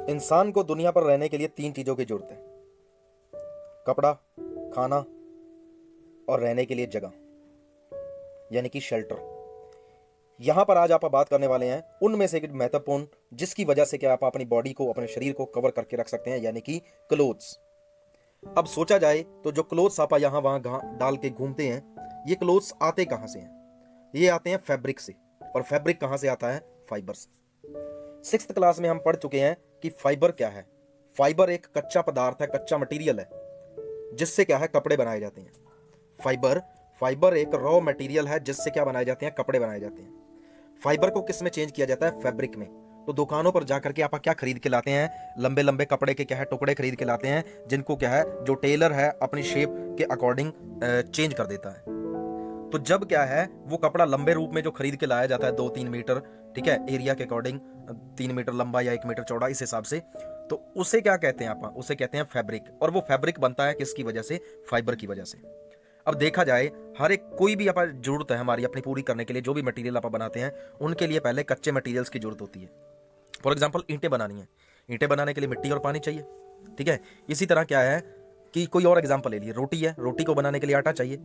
इंसान को दुनिया पर रहने के लिए तीन चीज़ों की जरूरत है: कपड़ा, खाना और रहने के लिए जगह, यानी कि शेल्टर। यहां पर आज आप बात करने वाले हैं उनमें से एक महत्वपूर्ण, जिसकी वजह से क्या आप अपनी बॉडी को, अपने शरीर को कवर करके रख सकते हैं, यानी कि क्लोथ्स। अब सोचा जाए तो जो क्लोथ्स आप यहां वहां डाल के घूमते हैं, ये क्लोथ्स आते कहां से हैं? ये आते हैं फैब्रिक से। और फैब्रिक कहां से आता है? फाइबर से। 6th क्लास में हम पढ़ चुके हैं कि फाइबर क्या है। फाइबर एक कच्चा पदार्थ है, कच्चा मटेरियल है, जिससे क्या है, कपड़े बनाए जाते हैं। फाइबर फाइबर एक रॉ मटेरियल है, जिससे क्या बनाए जाते हैं? कपड़े बनाए जाते हैं। फाइबर को किस में चेंज किया जाता है? फैब्रिक में। तो दुकानों पर जाकर के आप क्या खरीद के लाते हैं? लंबे लंबे कपड़े के क्या है, टुकड़े खरीद के लाते हैं, जिनको क्या है, जो टेलर है अपनी शेप के अकॉर्डिंग चेंज कर देता है। तो जब क्या है, वो कपड़ा लंबे रूप में जो खरीद के लाया जाता है 2-3 मीटर, ठीक है, एरिया के अकॉर्डिंग 3 मीटर लंबा या 1 मीटर चौड़ा, इस हिसाब से, तो उसे क्या कहते हैं? आप उसे कहते हैं फैब्रिक। और वो फैब्रिक बनता है किसकी वजह से? फाइबर की वजह से। अब देखा जाए, हर एक कोई भी आप जरूरत है हमारी अपनी पूरी करने के लिए, जो भी मटेरियल आप बनाते हैं, उनके लिए पहले कच्चे मटेरियल्स की जरूरत होती है। फॉर एग्जांपल, ईंटें बनानी है, ईंटें बनाने के लिए मिट्टी और पानी चाहिए, ठीक है। इसी तरह क्या है कि कोई और एग्जांपल ले लिए, रोटी है, रोटी को बनाने के लिए आटा चाहिए,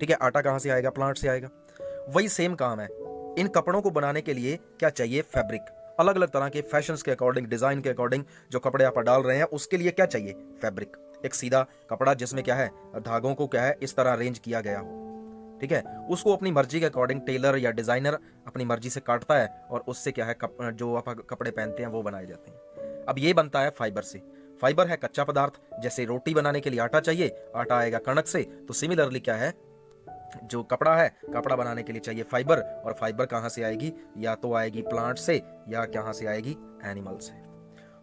ठीक है। आटा कहां से आएगा? प्लांट से आएगा। वही सेम काम है, इन कपड़ों को बनाने के लिए क्या चाहिए? फैब्रिक। अलग अलग तरह के फैशंस के अकॉर्डिंग, डिजाइन के अकॉर्डिंग जो कपड़े आप डाल रहे हैं, उसके लिए क्या चाहिए? फैब्रिक। एक सीधा कपड़ा जिसमें क्या है, धागों को क्या है, इस तरह अरेंज किया गया हो, ठीक है, उसको अपनी मर्जी के अकॉर्डिंग टेलर या डिजाइनर अपनी मर्जी से काटता है, और उससे क्या है, जो आप कपड़े पहनते हैं वो बनाए जाते हैं। अब ये बनता है फाइबर से। फाइबर है कच्चा पदार्थ, जैसे रोटी बनाने के लिए आटा चाहिए, आटा आएगा कणक से, तो सिमिलरली क्या है, जो कपड़ा है, कपड़ा बनाने के लिए चाहिए फाइबर। और फाइबर कहां से आएगी? या तो आएगी प्लांट से, या कहां से आएगी? एनिमल से।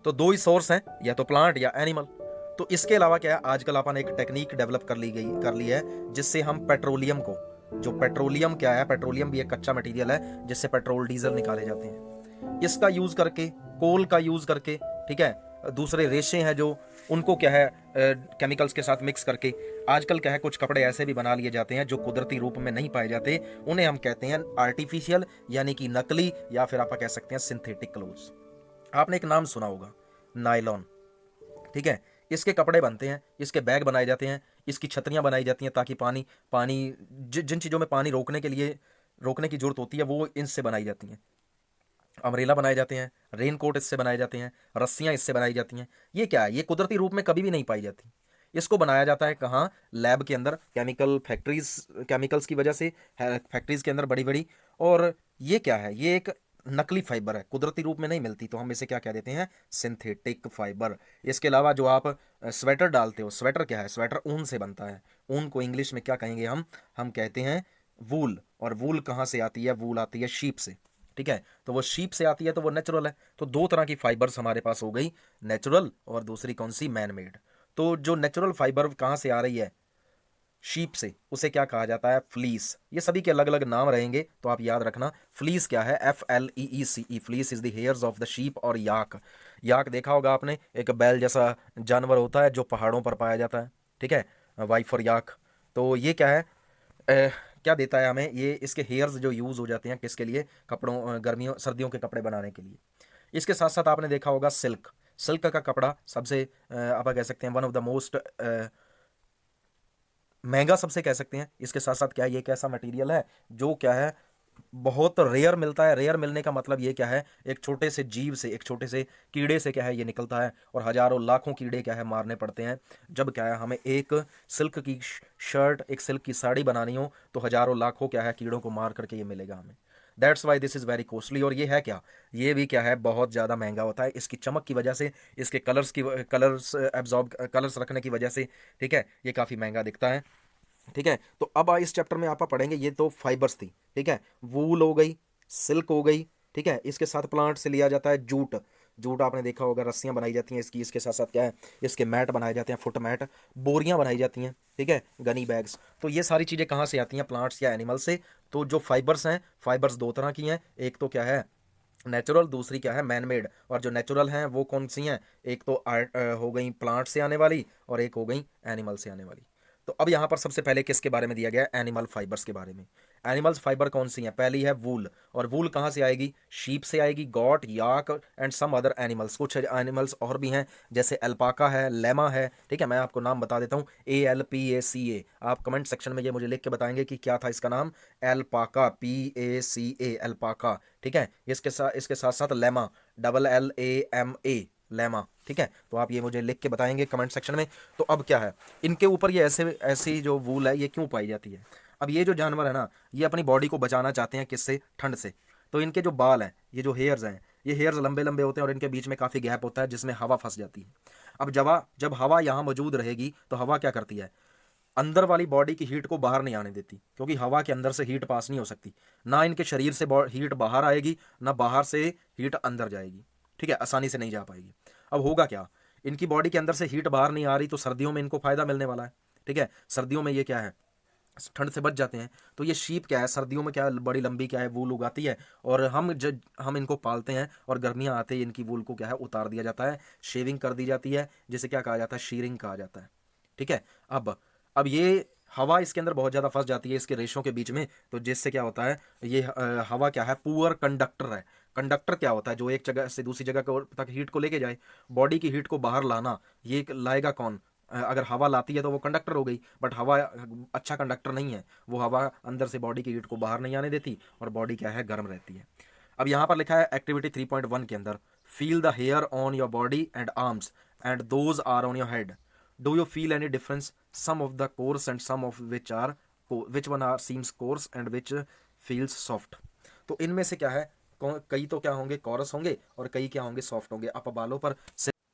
तो दो ही सोर्स हैं, या तो प्लांट या एनिमल। तो इसके अलावा क्या है, आजकल अपन एक टेक्निक डेवलप कर ली है, जिससे हम पेट्रोलियम को, जो पेट्रोलियम क्या है, पेट्रोलियम भी एक कच्चा मटेरियल है, जिससे पेट्रोल डीजल निकाले जाते हैं। इसका यूज करके, कोल का यूज करके, ठीक है, दूसरे रेशे हैं जो, उनको क्या है, केमिकल्स के साथ मिक्स करके आजकल क्या है, कुछ कपड़े ऐसे भी बना लिए जाते हैं जो कुदरती रूप में नहीं पाए जाते। उन्हें हम कहते हैं आर्टिफिशियल, यानी कि नकली, या फिर आप कह सकते हैं सिंथेटिक क्लोथ्स। आपने एक नाम सुना होगा, नायलॉन, ठीक है। इसके कपड़े बनते हैं, इसके बैग बनाए जाते हैं, इसकी छतरियां बनाई जाती हैं, ताकि पानी पानी जिन चीज़ों में पानी रोकने के लिए, रोकने की जरूरत होती है, वो इनसे बनाई जाती हैं। अम्ब्रेला बनाए जाते हैं, रेन कोट इससे बनाए जाते हैं, रस्सियां इससे बनाई जाती हैं। ये क्या है? ये कुदरती रूप में कभी भी नहीं पाई जाती। इसको बनाया जाता है कहाँ? लैब के अंदर, केमिकल फैक्ट्रीज, केमिकल्स की वजह से फैक्ट्रीज के अंदर बड़ी बड़ी। और ये क्या है? ये एक नकली फाइबर है, कुदरती रूप में नहीं मिलती, तो हम इसे क्या कह देते हैं? Synthetic fibre. इसके अलावा जो आप स्वेटर डालते हो, स्वेटर क्या है? स्वेटर ऊन से बनता है। ऊन को इंग्लिश में क्या कहेंगे हम कहते हैं वूल। और वूल कहाँ से आती है? वूल आती है शीप से, ठीक है। तो वो शीप से आती है, तो वो नेचुरल है। तो दो तरह की फाइबर्स हमारे पास हो गई, नेचुरल और दूसरी कौन सी? Man made. तो जो नेचुरल फाइबर कहाँ से आ रही है? शीप से, उसे क्या कहा जाता है? फ्लीस। ये सभी के अलग अलग नाम रहेंगे, तो आप याद रखना। फ्लीस क्या है? FLEECE। Fleece is the hairs of the sheep. और याक, याक देखा होगा आपने, एक बैल जैसा जानवर होता है जो पहाड़ों पर पाया जाता है, ठीक है, वाइफ फॉर याक। तो ये क्या है, क्या देता है हमें ये? इसके हेयर्स जो यूज हो जाते हैं किसके लिए? कपड़ों, गर्मियों सर्दियों के कपड़े बनाने के लिए। इसके साथ साथ आपने देखा होगा सिल्क। सिल्क का कपड़ा सबसे आप कह सकते हैं वन ऑफ द मोस्ट महंगा, सबसे कह सकते हैं। इसके साथ साथ क्या है, ये एक ऐसा मटेरियल है जो क्या है, बहुत रेयर मिलता है। रेयर मिलने का मतलब ये क्या है, एक छोटे से जीव से, एक छोटे से कीड़े से क्या है, ये निकलता है। और हजारों लाखों कीड़े क्या है, मारने पड़ते हैं। जब क्या है, हमें एक सिल्क की शर्ट, एक सिल्क की साड़ी बनानी हो, तो हजारों लाखों क्या है, कीड़ों को मार करके ये मिलेगा हमें। That's why this is very costly. और ये है क्या, ये भी क्या है, बहुत ज़्यादा महंगा होता है। इसकी चमक की वजह से, इसके कलर्स एब्जॉर्ब, कलर्स रखने की वजह से, ठीक है, ये काफ़ी महंगा दिखता है, ठीक है। तो अब इस चैप्टर में आप पढ़ेंगे, ये तो फाइबर्स थी, ठीक है, वूल हो गई, सिल्क हो गई, ठीक है। इसके साथ प्लांट से लिया जाता है जूट। जूट आपने देखा होगा, रस्सियां बनाई जाती हैं इसकी। इसके साथ साथ क्या है, इसके मैट बनाए जाते हैं, फुट मैट, बोरियां बनाई जाती हैं, ठीक है, गनी बैग्स। तो ये सारी चीज़ें कहाँ से आती हैं? प्लांट्स या एनिमल से। तो जो फाइबर्स हैं, फाइबर्स दो तरह की हैं, एक तो क्या है, नेचुरल, दूसरी क्या है, मैन मेड। और जो नेचुरल हैं वो कौन सी हैं? एक तो हो गई प्लांट से आने वाली, और एक हो गई एनिमल से आने वाली। तो अब यहाँ पर सबसे पहले किसके बारे में दिया गया है? एनिमल फाइबर्स के बारे में। एनिमल्स फाइबर कौन सी हैं? पहली है वूल, और वूल कहाँ से आएगी? शीप से आएगी, goat, yak and some other animals. कुछ एनिमल्स और भी हैं जैसे अल्पाका है, लेमा है, ठीक है, मैं आपको नाम बता देता हूँ, ALPACA। आप कमेंट सेक्शन में ये मुझे लिख के बताएंगे कि क्या था इसका नाम। एल्पाका, PACA, अल्पाका, ठीक है। इसके साथ साथ लेमा, LLAMA, लेमा, ठीक है। तो आप ये मुझे लिख के बताएंगे कमेंट सेक्शन में। तो अब क्या है, इनके ऊपर ये ऐसी जो वूल है ये क्यों पाई जाती है? अब ये जो जानवर है ना, ये अपनी बॉडी को बचाना चाहते हैं किससे? ठंड से। तो इनके जो बाल हैं, ये जो हेयर्स हैं, ये हेयर्स लंबे लंबे होते हैं और इनके बीच में काफ़ी गैप होता है जिसमें हवा फंस जाती है। अब जब हवा यहाँ मौजूद रहेगी तो हवा क्या करती है? अंदर वाली बॉडी की हीट को बाहर नहीं आने देती, क्योंकि हवा के अंदर से हीट पास नहीं हो सकती। ना इनके शरीर से हीट बाहर आएगी, ना बाहर से हीट अंदर जाएगी, ठीक है, आसानी से नहीं जा पाएगी। अब होगा क्या, इनकी बॉडी के अंदर से हीट बाहर नहीं आ रही तो सर्दियों में इनको फायदा मिलने वाला है, ठीक है। सर्दियों में ये क्या है, ठंड से बच जाते हैं। तो ये शीप क्या है, सर्दियों में क्या है, बड़ी लंबी क्या है वूल उगाती है, और हम इनको पालते हैं, और गर्मियां आते ही इनकी वूल को क्या है उतार दिया जाता है, शेविंग कर दी जाती है, जिसे क्या कहा जाता है? शीरिंग कहा जाता है, ठीक है। अब ये हवा इसके अंदर बहुत ज़्यादा फंस जाती है इसके रेशों के बीच में, तो जिससे क्या होता है, ये हवा क्या है, पुअर कंडक्टर है। कंडक्टर क्या होता है? जो एक जगह से दूसरी जगह तक हीट को लेके जाए। बॉडी की हीट को बाहर लाना, ये लाएगा कौन? अगर हवा लाती है तो वो कंडक्टर हो गई, बट हवा अच्छा कंडक्टर नहीं है। वो हवा अंदर से बॉडी की हीट को बाहर नहीं आने देती, और बॉडी क्या है, गर्म रहती है। अब यहाँ पर लिखा है एक्टिविटी 3.1 के अंदर, feel the hair on your body and arms and those are on your head. Do you feel any difference? Some of the coarse and some of which one are seems coarse and which feels soft. तो इनमें से क्या है, कई तो क्या होंगे, chorus होंगे, और कई क्या होंगे, सॉफ्ट होंगे। आप बालों पर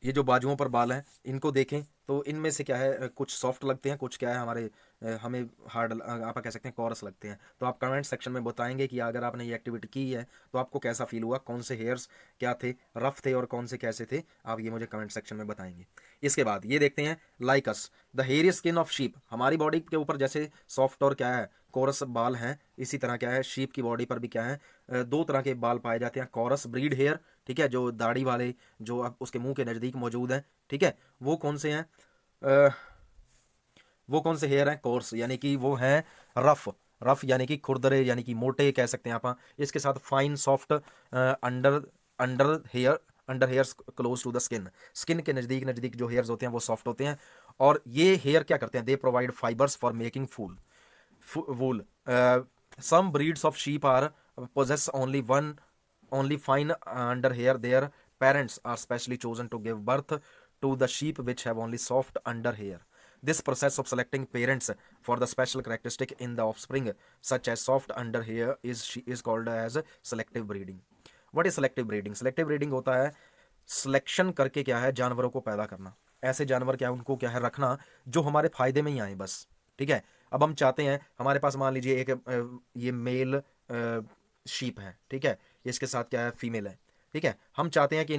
ये जो बाजुओं पर बाल हैं इनको देखें तो इनमें से क्या है, कुछ सॉफ्ट लगते हैं, कुछ क्या है हमारे हमें हार्ड, आप कह सकते हैं कॉरस लगते हैं। तो आप कमेंट सेक्शन में बताएंगे कि अगर आपने ये एक्टिविटी की है तो आपको कैसा फील हुआ, कौन से हेयर्स क्या थे, रफ थे, और कौन से कैसे थे, आप ये मुझे कमेंट सेक्शन में बताएंगे। इसके बाद ये देखते हैं, likes the hairy skin of sheep. हमारी बॉडी के ऊपर जैसे सॉफ्ट और क्या है, कोरस बाल हैं, इसी तरह क्या है शीप की बॉडी पर भी क्या है, दो तरह के बाल पाए जाते हैं। कोरस ब्रीड हेयर, ठीक है, जो दाढ़ी वाले, जो अब उसके मुंह के नज़दीक मौजूद हैं, ठीक है, वो कौन से हैं? अ, वो कौन से हेयर हैं? कोर्स, यानी कि वो हैं रफ। रफ यानी कि खुरदरे, यानी कि मोटे कह सकते हैं आप। इसके साथ fine soft under under hair under hairs close to the skin. Skin के नज़दीक नज़दीक जो हेयर्स होते हैं वो सॉफ्ट होते हैं। और ये हेयर क्या करते हैं? They provide fibres for making wool. Some breeds of sheep are possess only fine under hair. Their parents are specially chosen to give birth to the sheep which have only soft under hair. This process of selecting parents for the special characteristic in the offspring, such as soft under hair, is called as selective breeding. What is selective breeding? Selective breeding होता है selection करके क्या है, जानवरों को पैदा करना। ऐसे जानवर क्या है, उनको क्या है रखना जो हमारे फायदे में ही आए बस, ठीक है। अब हम चाहते हैं, हमारे पास मान लीजिए एक ये मेल शीप है, ठीक है, इसके साथ क्या है, फीमेल है, ठीक है। हम चाहते हैं कि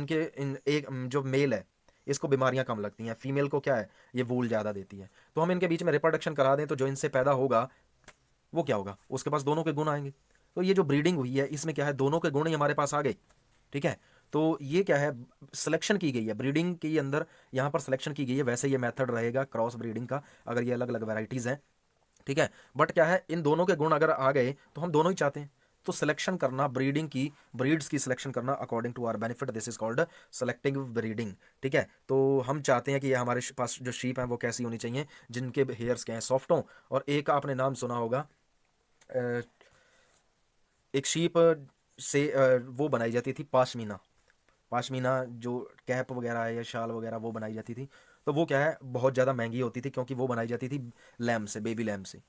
एक जो मेल है इसको बीमारियां कम लगती हैं, फीमेल को क्या है, ये वूल ज़्यादा देती है। तो हम इनके बीच में रिप्रोडक्शन करा दें तो जो इनसे पैदा होगा वो क्या होगा, उसके पास दोनों के गुण आएंगे। तो ये जो ब्रीडिंग हुई है इसमें क्या है, दोनों के गुण ही हमारे पास आ गए, ठीक है। तो ये क्या है, सिलेक्शन की गई है ब्रीडिंग के अंदर, यहाँ पर सिलेक्शन की गई है। वैसे ये मेथड रहेगा क्रॉस ब्रीडिंग का, अगर ये अलग अलग वैराइटीज़ हैं, ठीक है। बट क्या है, इन दोनों के गुण अगर आ गए तो हम दोनों ही चाहते हैं। तो सिलेक्शन करना, ब्रीड्स की सिलेक्शन करना according to our benefit, this is called selective breeding, ठीक है। तो हम चाहते हैं कि ये हमारे पास जो शीप हैं वो कैसी होनी चाहिए, जिनके हेयर्स क्या हैं, सॉफ्ट हों। और एक आपने नाम सुना होगा, एक शीप से वो बनाई जाती थी पाशमीना। पाशमीना जो कैप वगैरह है या शाल वगैरह वो बनाई जाती थी। तो वो क्या है, बहुत ज़्यादा महंगी होती थी, क्योंकि वो बनाई जाती थी लैम से, बेबी लैम से।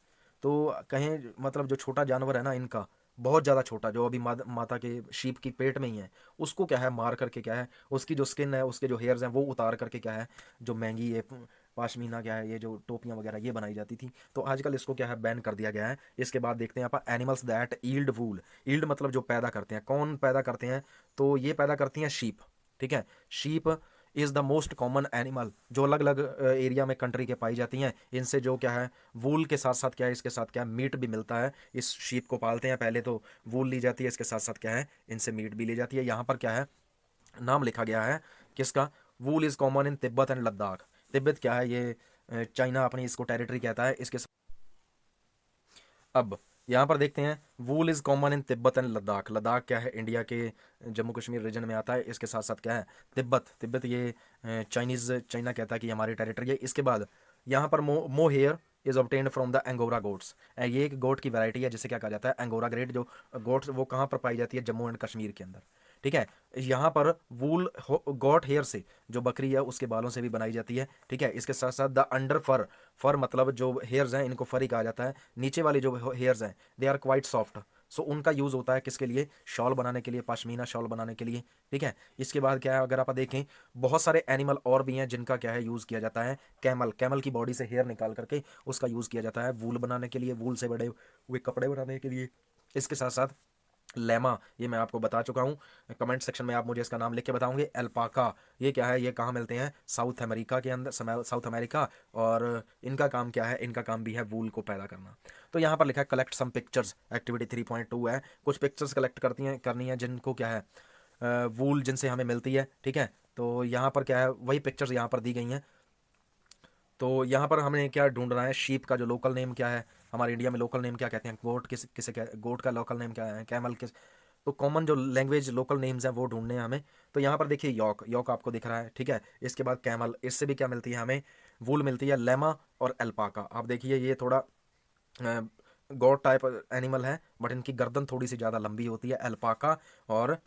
तो कहें मतलब जो छोटा जानवर है ना इनका, बहुत ज़्यादा छोटा, जो अभी माता के शीप की पेट में ही है, उसको क्या है मार करके क्या है, उसकी जो स्किन है, उसके जो हेयर्स हैं वो उतार करके क्या है, जो महंगी है पाशमीना क्या है, ये जो टोपियाँ वगैरह ये बनाई जाती थी। तो आजकल इसको क्या है बैन कर दिया गया है। इसके बाद देखते हैं आप animals that yield wool. Yield मतलब जो पैदा करते हैं, कौन पैदा करते हैं? तो ये पैदा करती हैं शीप, ठीक है। Sheep is the most common animal, जो अलग अलग एरिया में कंट्री के पाई जाती हैं। इनसे जो क्या है, वूल के साथ साथ क्या है, इसके साथ क्या है, मीट भी मिलता है। इस शीप को पालते हैं, पहले तो वूल ली जाती है, इसके साथ साथ क्या है, इनसे मीट भी ली जाती है। यहाँ पर क्या है, नाम लिखा गया है किसका, wool is common in Tibet and Ladakh. Tibet क्या है, ये चाइना अपनी इसको टेरिटरी कहता है। इसके अब यहाँ पर देखते हैं wool is common in Tibet and Ladakh. Ladakh क्या है, इंडिया के जम्मू कश्मीर रीजन में आता है। इसके साथ साथ क्या है, तिब्बत ये चाइनीज़, चाइना कहता है कि हमारी टेरिटरी है। इसके बाद यहाँ पर mohair is obtained from the Angora goats. ये एक गोट की वैरायटी है जिसे क्या कहा जाता है, एंगोरा ग्रेट। जो गोट्स वो कहाँ पर पाई जाती है, जम्मू एंड कश्मीर के अंदर। ठीक है, यहाँ पर वूल गॉट हेयर से, जो बकरी है उसके बालों से भी बनाई जाती है। ठीक है, इसके साथ साथ द अंडर फर, फर मतलब जो हेयर्स हैं इनको फर ही कहा जाता है। नीचे वाले जो हेयर्स हैं दे आर क्वाइट सॉफ्ट। सो उनका यूज़ होता है किसके लिए, शॉल बनाने के लिए, पश्मीना शॉल बनाने के लिए। ठीक है, इसके बाद क्या है, अगर आप देखें बहुत सारे एनिमल और भी हैं जिनका क्या है यूज़ किया जाता है। कैमल, कैमल की बॉडी से हेयर निकाल करके उसका यूज़ किया जाता है वूल बनाने के लिए, वूल से बड़े हुए कपड़े बनाने के लिए। इसके साथ साथ लेमा, ये मैं आपको बता चुका हूँ, कमेंट सेक्शन में आप मुझे इसका नाम लिख के बताओगे। एल्पाका, ये क्या है, ये कहाँ मिलते हैं, साउथ अमेरिका के अंदर, साउथ अमेरिका। और इनका काम क्या है, इनका काम भी है वूल को पैदा करना। तो यहाँ पर लिखा है कलेक्ट सम पिक्चर्स, एक्टिविटी 3.2 है। कुछ पिक्चर्स कलेक्ट करनी है जिनको क्या है, वूल जिनसे हमें मिलती है। ठीक है, तो यहाँ पर क्या है, वही पिक्चर्स यहाँ पर दी गई हैं। तो यहाँ पर हमें क्या ढूंढना है, शीप का जो लोकल नेम क्या है, हमारे इंडिया में लोकल नेम क्या कहते हैं, गोट किसे गोट का लोकल नेम क्या है, कैमल किस। तो कॉमन जो लैंग्वेज लोकल नेम्स हैं वो ढूंढने हैं हमें। तो यहाँ पर देखिए यॉक, यॉक आपको दिख रहा है। ठीक है, इसके बाद कैमल, इससे भी क्या मिलती है हमें, वूल मिलती है। लेमा और अल्पाका, आप देखिए ये थोड़ा गोट टाइप एनिमल है, बट इनकी गर्दन थोड़ी सी ज़्यादा लंबी होती है। अल्पाका और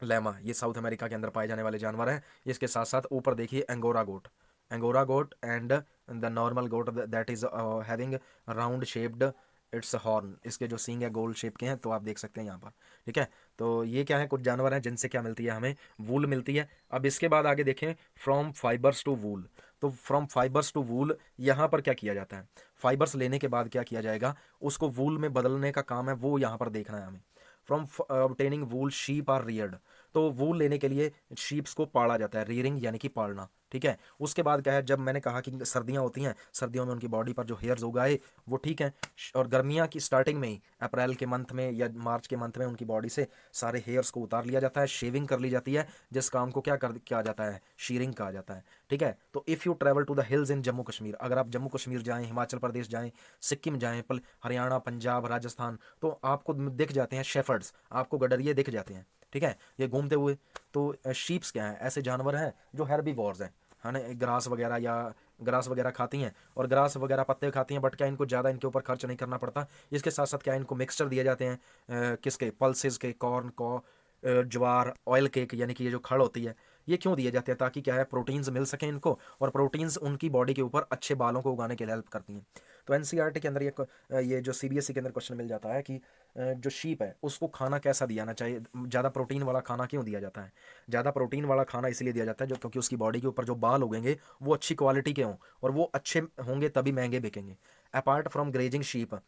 लेमा ये साउथ अमेरिका के अंदर पाए जाने वाले जानवर हैं। इसके साथ साथ ऊपर देखिए Angora goat, Angora goat and the normal goat that is having round shaped its horn. इसके जो सींग है गोल शेप के हैं, तो आप देख सकते हैं यहाँ पर। ठीक है, तो ये क्या है, कुछ जानवर हैं जिनसे क्या मिलती है हमें, वूल मिलती है। अब इसके बाद आगे देखें, फ्रॉम फाइबर्स टू वूल। तो फ्रॉम फाइबर्स टू वूल यहाँ पर क्या किया जाता है, फाइबर्स लेने के बाद क्या किया जाएगा, उसको वूल में बदलने का काम है, वो यहाँ पर देखना है हमें। From obtaining wool sheep are reared. तो वूल लेने के लिए शीप्स को पाला जाता है, रियरिंग यानी कि पालना। ठीक है, उसके बाद क्या है, जब मैंने कहा कि सर्दियां होती हैं, सर्दियों में उनकी बॉडी पर जो हेयर्स उगाए वो ठीक है। और गर्मियां की स्टार्टिंग में ही, अप्रैल के मंथ में या मार्च के मंथ में उनकी बॉडी से सारे हेयर्स को उतार लिया जाता है, शेविंग कर ली जाती है, जिस काम को क्या किया जाता है, शीरिंग कहा जाता है। ठीक है, तो if you travel to the hills in Jammu Kashmir, अगर आप जम्मू कश्मीर जाएं, हिमाचल प्रदेश जाएं, सिक्किम जाएं, हरियाणा, पंजाब, राजस्थान, तो आपको दिख जाते हैं शेफर्ड्स, आपको गडरिये दिख जाते हैं। ठीक है, ये घूमते हुए। तो शीप्स क्या हैं, ऐसे जानवर हैं जो हेर्बीवोर्स हैं, है ना, ग्रास वगैरह या ग्रास वगैरह खाती हैं, और ग्रास वगैरह पत्ते खाती हैं। बट क्या इनको ज़्यादा इनके ऊपर खर्च नहीं करना पड़ता। इसके साथ साथ क्या इनको मिक्सचर दिए जाते हैं, किसके, पल्सेस के, कॉर्न को, ज्वार, ऑयल केक यानी कि ये जो खड़ होती है, ये क्यों दिए जाते हैं, ताकि क्या है, प्रोटीन्स मिल सकें इनको, और प्रोटीन्स उनकी बॉडी के ऊपर अच्छे बालों को उगाने के लिए हेल्प करती हैं। तो एनसीईआरटी के अंदर ये जो सीबीएसई के अंदर क्वेश्चन मिल जाता है कि जो शीप है उसको खाना कैसा दिया चाहिए, ज़्यादा प्रोटीन वाला खाना क्यों दिया जाता है। ज़्यादा प्रोटीन वाला खाना इसलिए दिया जाता है जो, क्योंकि उसकी बॉडी के ऊपर जो बाल उगेंगे वो अच्छी क्वालिटी के हों, और वो अच्छे होंगे तभी महंगे बिकेंगे। अपार्ट फ्रॉम ग्रेजिंग शीप,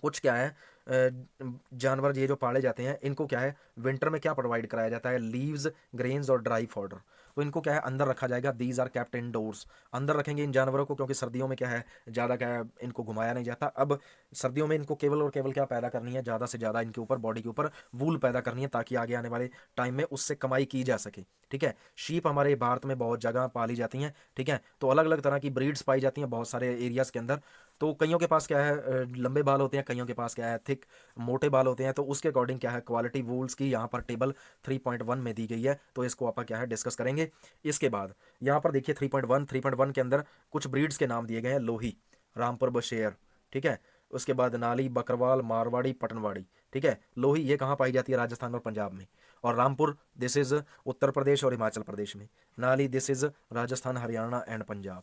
कुछ क्या है, जानवर ये जो पाले जाते हैं इनको क्या है, विंटर में क्या प्रोवाइड कराया जाता है, लीव्स, ग्रेन्स और ड्राई फॉडर। तो इनको क्या है, अंदर रखा जाएगा। दीज आर केप्ट इनडोर्स, अंदर रखेंगे इन जानवरों को, क्योंकि सर्दियों में क्या है, ज़्यादा क्या है, इनको घुमाया नहीं जाता। अब सर्दियों में इनको केवल और केवल क्या पैदा करनी है, ज़्यादा से ज़्यादा इनके ऊपर, बॉडी के ऊपर वूल पैदा करनी है, ताकि आगे आने वाले टाइम में उससे कमाई की जा सके। ठीक है, शीप हमारे भारत में बहुत जगह पाली जाती हैं। ठीक है, तो अलग अलग तरह की ब्रीड्स पाई जाती हैं बहुत सारे एरियाज़ के अंदर। तो कईयों के पास क्या है, लंबे बाल होते हैं, कईयों के पास क्या है, थिक मोटे बाल होते हैं। तो उसके अकॉर्डिंग क्या है, क्वालिटी वूल्स की यहाँ पर टेबल 3.1 में दी गई है, तो इसको आप क्या है डिस्कस करेंगे। इसके बाद यहाँ पर देखिए 3.1 के अंदर कुछ ब्रीड्स के नाम दिए गए हैं। लोही, रामपुर बशेर, ठीक है, उसके बाद नाली, बकरवाल, मारवाड़ी, पटनवाड़ी। ठीक है, लोही ये कहाँ पाई जाती है, राजस्थान और पंजाब में। और रामपुर दिस इज उत्तर प्रदेश और हिमाचल प्रदेश में। नाली this is Rajasthan, Haryana and Punjab.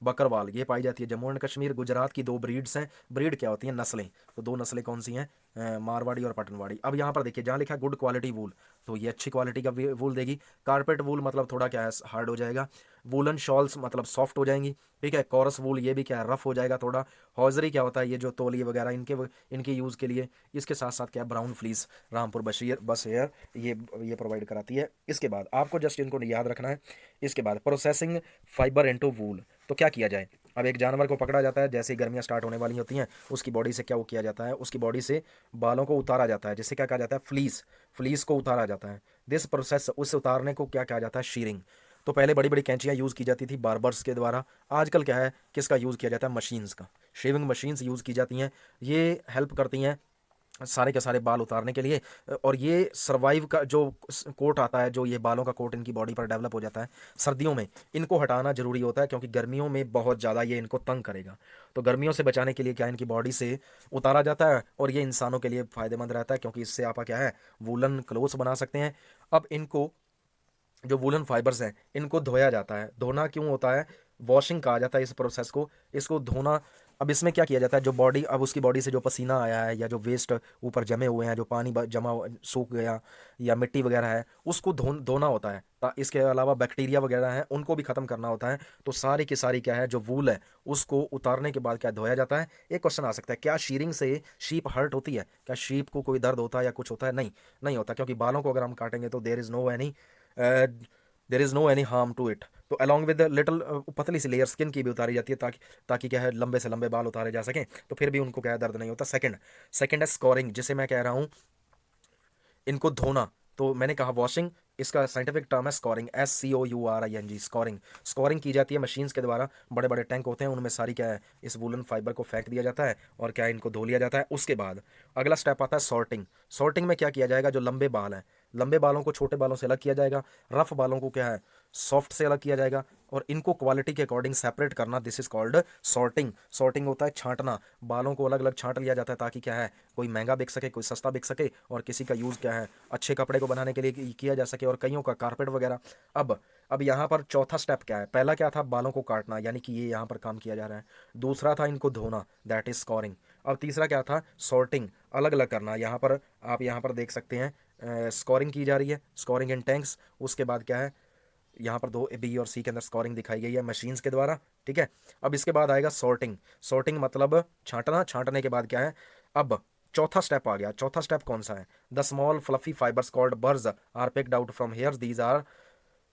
Bakarwal ये पाई जाती है जम्मू एंड कश्मीर, गुजरात की दो ब्रीड्स हैं। ब्रीड क्या होती हैं, नस्लें। तो दो नस्लें कौन सी हैं, मारवाड़ी और पटनवाड़ी। अब यहाँ पर देखिए जहाँ लिखा है गुड क्वालिटी वूल, तो ये अच्छी क्वालिटी का वूल देगी। कारपेट वूल मतलब थोड़ा क्या है, हार्ड हो जाएगा। वूलन शॉल्स मतलब सॉफ्ट हो जाएंगी। ठीक है, कॉरस वूल ये भी क्या है, रफ हो जाएगा थोड़ा। हॉजरी क्या होता है, ये जो तौलिए वगैरह इनके यूज़ के लिए। इसके साथ साथ क्या है, ब्राउन फ्लीस, रामपुर बशीर बस एयर ये प्रोवाइड कराती है। इसके बाद आपको जस्ट इनको याद रखना है। इसके बाद प्रोसेसिंग फाइबर इनटू वूल, तो क्या किया जाए। अब एक जानवर को पकड़ा जाता है, जैसे ही गर्मियाँ स्टार्ट होने वाली होती हैं, उसकी बॉडी से क्या वो किया जाता है, उसकी बॉडी से बालों को उतारा जाता है, जिससे क्या कहा जाता है, फ्लीस को उतारा जाता है। दिस प्रोसेस, उस उतारने को क्या कहा जाता है, शीरिंग। तो पहले बड़ी बड़ी कैंचियाँ यूज़ की जाती थी बार्बर्स के द्वारा। आजकल क्या है, किसका यूज़ किया जाता है, मशीन्स का, शेविंग मशीन्स यूज़ की जाती हैं। ये हेल्प करती हैं सारे के सारे बाल उतारने के लिए। और ये सर्वाइव का जो कोट आता है, जो ये बालों का कोट इनकी बॉडी पर डेवलप हो जाता है सर्दियों में, इनको हटाना जरूरी होता है क्योंकि गर्मियों में बहुत ज़्यादा ये इनको तंग करेगा। तो गर्मियों से बचाने के लिए क्या इनकी बॉडी से उतारा जाता है, और ये इंसानों के लिए फ़ायदेमंद रहता है क्योंकि इससे आप क्या है वूलन क्लोथ्स बना सकते हैं। अब इनको जो वूलन फाइबर्स हैं इनको धोया जाता है। धोना क्यों होता है? वॉशिंग कहा जाता है इस प्रोसेस को, इसको धोना। अब इसमें क्या किया जाता है, जो बॉडी, अब उसकी बॉडी से जो पसीना आया है या जो वेस्ट ऊपर जमे हुए हैं, जो पानी सूख गया या मिट्टी वगैरह है, उसको धोना होता है। इसके अलावा बैक्टीरिया वगैरह हैं उनको भी ख़त्म करना होता है। तो सारी की सारी क्या है जो वूल है उसको उतारने के बाद क्या धोया जाता है। एक क्वेश्चन आ सकता है, क्या शीरिंग से शीप हर्ट होती है? क्या शीप को कोई दर्द होता है या कुछ होता है? नहीं, नहीं होता, क्योंकि बालों को अगर हम काटेंगे तो there is no any harm to it. तो अलॉन्ग विद लिटल पतली सी लेयर स्किन की भी उतारी जाती है, ताकि ताकि क्या है लंबे से लंबे बाल उतारे जा सकें, तो फिर भी उनको क्या है दर्द नहीं होता। सेकंड है स्कोरिंग, जिसे मैं कह रहा हूँ इनको धोना। तो मैंने कहा वॉशिंग, इसका साइंटिफिक टर्म है स्कोरिंग, SCOURING, स्कोरिंग। स्कोरिंग की जाती है मशीन्स के द्वारा। बड़े बड़े टैंक होते हैं, उनमें सारी क्या है इस वूलन फाइबर को फेंक दिया जाता है और क्या है इनको धो लिया जाता है। उसके बाद अगला स्टेप आता है सॉर्टिंग। सॉर्टिंग में क्या किया जाएगा, जो लंबे बाल हैं, लंबे बालों को छोटे बालों से अलग किया जाएगा, रफ बालों को क्या है सॉफ्ट से अलग किया जाएगा, और इनको क्वालिटी के अकॉर्डिंग सेपरेट करना, this is called sorting. Sorting होता है छांटना, बालों को अलग अलग छांट लिया जाता है ताकि क्या है कोई महंगा बिक सके, कोई सस्ता बिक सके, और किसी का यूज़ क्या है अच्छे कपड़े को बनाने के लिए किया जा सके, और कईयों का कारपेट वगैरह। अब यहाँ पर चौथा स्टेप क्या है, पहला क्या था बालों को काटना, यानी कि ये यहाँ पर काम किया जा रहा है। दूसरा था इनको धोना, दैट इज स्कोरिंग। अब तीसरा क्या था सॉर्टिंग, अलग अलग करना। यहाँ पर आप यहाँ पर देख सकते हैं स्कोरिंग की जा रही है, स्कोरिंग इन टैंक्स। उसके बाद क्या है यहाँ पर दो बी और सी के अंदर स्कोरिंग दिखाई गई है मशीन्स के द्वारा, ठीक है। अब इसके बाद आएगा सॉर्टिंग। सॉर्टिंग मतलब छांटना, छांटने के बाद क्या है अब चौथा स्टेप आ गया। चौथा स्टेप कौन सा है, the small fluffy fibres called burrs are picked out from hairs, these are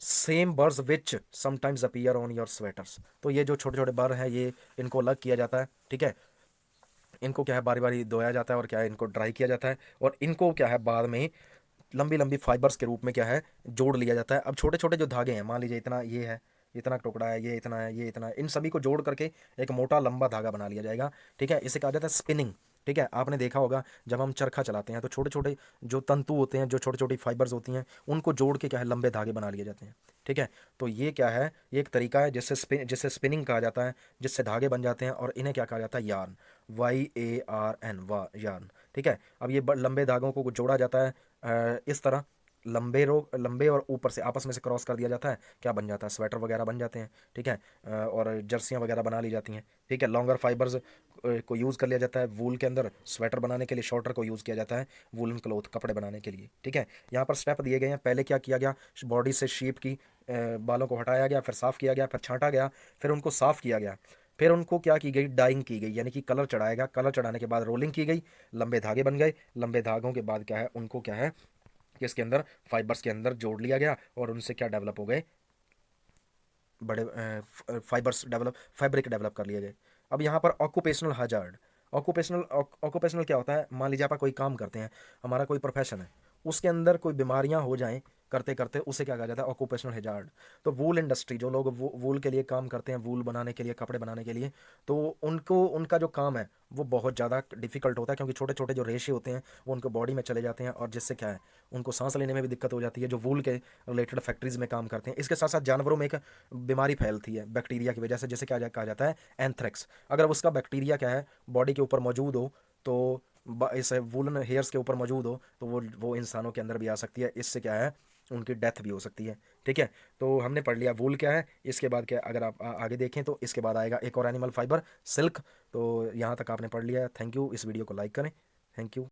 same burrs which sometimes appear on your sweaters. तो ये जो छोटे छोटे बर हैं ये इनको अलग किया जाता है, ठीक है। इनको क्या है बारी बारी धोया जाता है और क्या है इनको ड्राई किया जाता है, और इनको क्या है बाद में लंबी लंबी फाइबर्स के रूप में क्या है जोड़ लिया जाता है। अब छोटे छोटे जो धागे हैं, मान लीजिए इतना ये है, इतना टुकड़ा है, ये इतना है, ये इतना है, इन सभी को जोड़ करके एक मोटा लंबा धागा बना लिया जाएगा, ठीक है। इसे कहा जाता है स्पिनिंग, ठीक है। आपने देखा होगा जब हम चरखा चलाते हैं तो छोटे छोटे जो तंतु होते हैं, जो छोटी छोटी फाइबर्स होती हैं, उनको जोड़ के क्या है लंबे धागे बना लिए जाते हैं, ठीक है। तो ये क्या है, ये एक तरीका है जिससे स्पिनिंग कहा जाता है, जिससे धागे बन जाते हैं, और इन्हें क्या कहा जाता है यार्न, YARN, यार्न, ठीक है। अब ये लंबे धागों को जोड़ा जाता है इस तरह, लंबे और ऊपर से आपस में से क्रॉस कर दिया जाता है, क्या बन जाता है स्वेटर वगैरह बन जाते हैं, ठीक है। और जर्सियाँ वगैरह बना ली जाती हैं, ठीक है। लॉन्गर फाइबर्स को यूज़ कर लिया जाता है वूल के अंदर स्वेटर बनाने के लिए, शॉर्टर को यूज़ किया जाता है वूलन क्लोथ कपड़े बनाने के लिए, ठीक है। यहाँ पर स्टेप दिए गए हैं। पहले क्या किया गया, बॉडी से शीप की बालों को हटाया गया, फिर साफ़ किया गया, फिर छांटा गया, फिर उनको साफ़ किया गया, फिर उनको क्या की गई डाइंग की गई, यानी कि कलर चढ़ाया गया। कलर चढ़ाने के बाद रोलिंग की गई, लंबे धागे बन गए। लंबे धागों के बाद क्या है उनको क्या है कि इसके अंदर फाइबर्स के अंदर जोड़ लिया गया, और उनसे क्या डेवलप हो गए बड़े फैब्रिक डेवलप कर लिए गए। अब यहाँ पर ऑक्यूपेशनल हजार्ड, ऑक्यूपेशनल क्या होता है, मान लीजिए आप कोई काम करते हैं, हमारा कोई प्रोफेशन है, उसके अंदर कोई बीमारियां हो जाएं करते करते, उसे क्या कहा जाता है ऑक्यूपेशनल हजार्ड। तो वूल इंडस्ट्री, जो लोग वूल के लिए काम करते हैं, वूल बनाने के लिए, कपड़े बनाने के लिए, तो उनको उनका जो काम है वो बहुत ज़्यादा डिफिकल्ट होता है, क्योंकि छोटे छोटे जो रेशे होते हैं वो उनको बॉडी में चले जाते हैं, और जिससे क्या है उनको सांस लेने में भी दिक्कत हो जाती है, जो वूल के रिलेटेड फैक्ट्रीज में काम करते हैं। इसके साथ साथ जानवरों में एक बीमारी फैलती है बैक्टीरिया की वजह से, जिसे क्या कहा जाता है एंथ्रेक्स। अगर उसका बैक्टीरिया क्या है बॉडी के ऊपर मौजूद हो, तो इस वुलन हेयर्स के ऊपर मौजूद हो, तो वो इंसानों के अंदर भी आ सकती है। इससे क्या है उनकी डेथ भी हो सकती है, ठीक है। तो हमने पढ़ लिया वूल क्या है। इसके बाद क्या, अगर आप आगे देखें तो इसके बाद आएगा एक और एनिमल फाइबर, सिल्क। तो यहाँ तक आपने पढ़ लिया। थैंक यू, इस वीडियो को लाइक करें। Thank you.